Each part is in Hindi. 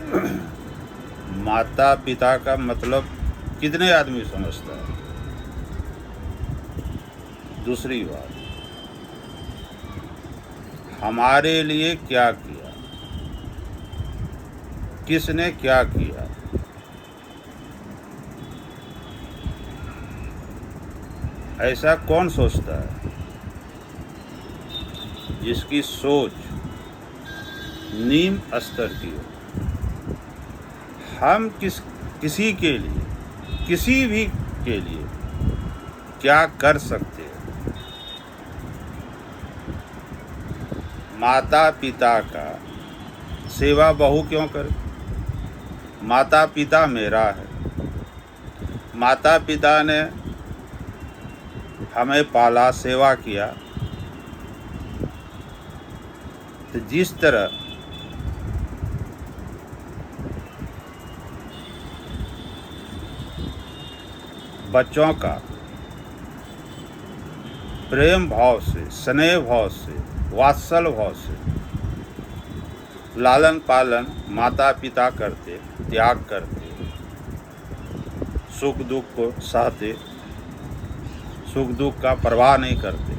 माता पिता का मतलब कितने आदमी समझता है? दूसरी बात, हमारे लिए क्या किया, किसने क्या किया, ऐसा कौन सोचता है? जिसकी सोच नीम स्तर की हो। हम किसी के लिए, किसी भी के लिए क्या कर सकते हैं? माता पिता का सेवा बहू क्यों करे? माता पिता मेरा है। माता पिता ने हमें पाला, सेवा किया, तो जिस तरह बच्चों का प्रेम भाव से, स्नेह भाव से, वात्सल भाव से लालन पालन माता पिता करते, त्याग करते, सुख दुख को सहते, सुख दुख का परवाह नहीं करते,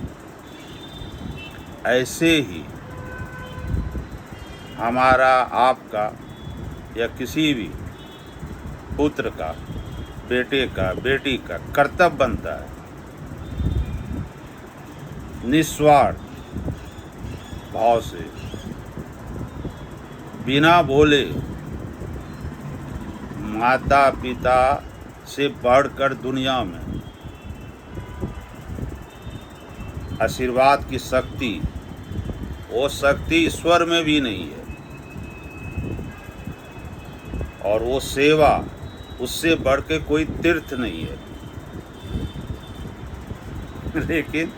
ऐसे ही हमारा, आपका या किसी भी पुत्र का, बेटे का, बेटी का कर्तव्य बनता है निस्वार्थ भाव से, बिना बोले, माता पिता से बढ़कर दुनिया में आशीर्वाद की शक्ति, वो शक्ति ईश्वर में भी नहीं है, और वो सेवा उससे बढ़ के कोई तीर्थ नहीं है। लेकिन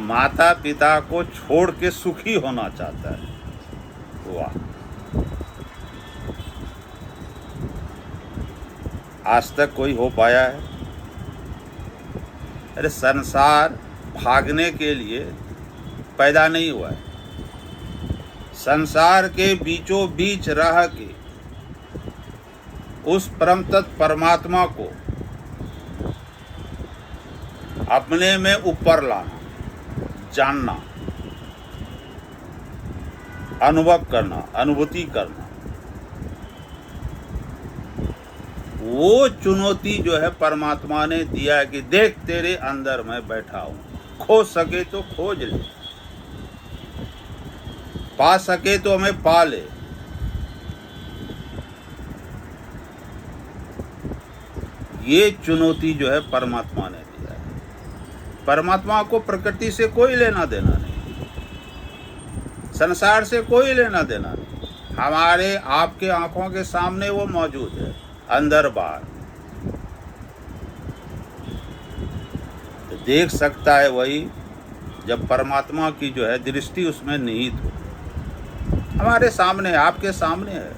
माता पिता को छोड़ के सुखी होना चाहता है। वाह! आज तक कोई हो पाया है? अरे संसार भागने के लिए पैदा नहीं हुआ है। संसार के बीचों बीच रह के उस परम तत्व परमात्मा को अपने में ऊपर लाना, जानना, अनुभव करना, अनुभूति करना, वो चुनौती जो है परमात्मा ने दिया है कि देख तेरे अंदर मैं बैठा हूं, खोज सके तो खोज ले, पा सके तो हमें पा ले। ये चुनौती जो है परमात्मा ने दिया है। परमात्मा को प्रकृति से कोई लेना देना नहीं, संसार से कोई लेना देना नहीं। हमारे आपके आंखों के सामने वो मौजूद है, अंदर बाहर। तो देख सकता है वही जब परमात्मा की जो है दृष्टि उसमें निहित हो। हमारे सामने, आपके सामने है,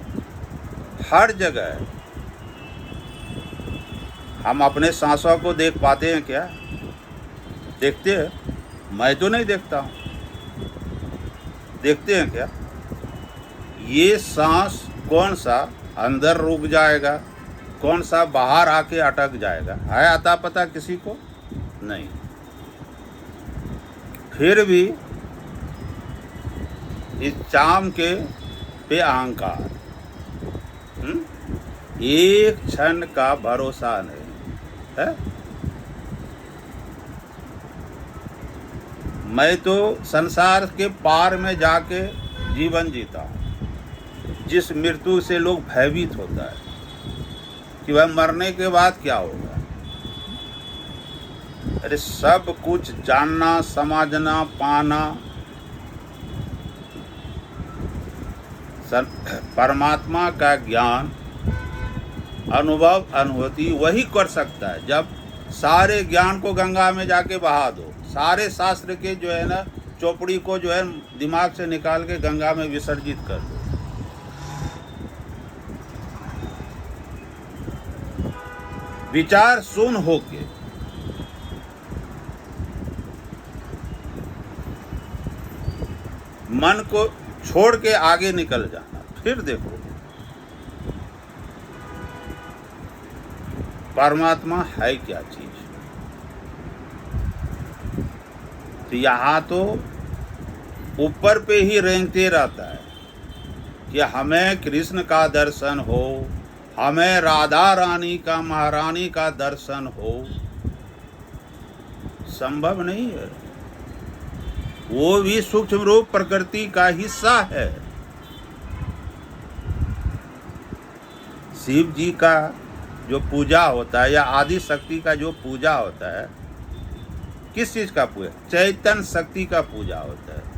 हर जगह है। हम अपने सांसों को देख पाते हैं क्या? देखते हैं? मैं तो नहीं देखता हूँ। देखते हैं क्या? ये सांस कौन सा अंदर रुक जाएगा, कौन सा बाहर आके अटक जाएगा, है आता पता किसी को? नहीं। फिर भी इस चाम के पे अहंकार, एक क्षण का भरोसा नहीं है। मैं तो संसार के पार में जाके जीवन जीता हूँ। जिस मृत्यु से लोग भयभीत होता है कि वह मरने के बाद क्या होगा। अरे सब कुछ जानना, समझना, पाना परमात्मा का ज्ञान, अनुभव, अनुभूति वही कर सकता है जब सारे ज्ञान को गंगा में जाके बहा दो। सारे शास्त्र के जो है ना चौपड़ी को जो है दिमाग से निकाल के गंगा में विसर्जित कर दो। विचार शून्य होके मन को छोड़ के आगे निकल जाना। फिर देखो परमात्मा है क्या चीज। तो यहाँ तो ऊपर पे ही रेंगते रहता है कि हमें कृष्ण का दर्शन हो, हमें राधा रानी का, महारानी का दर्शन हो। संभव नहीं है। वो भी सूक्ष्म रूप प्रकृति का हिस्सा है। शिव जी का जो पूजा होता है या आदि शक्ति का जो पूजा होता है, किस चीज का पूजा? चैतन्य शक्ति का पूजा होता है।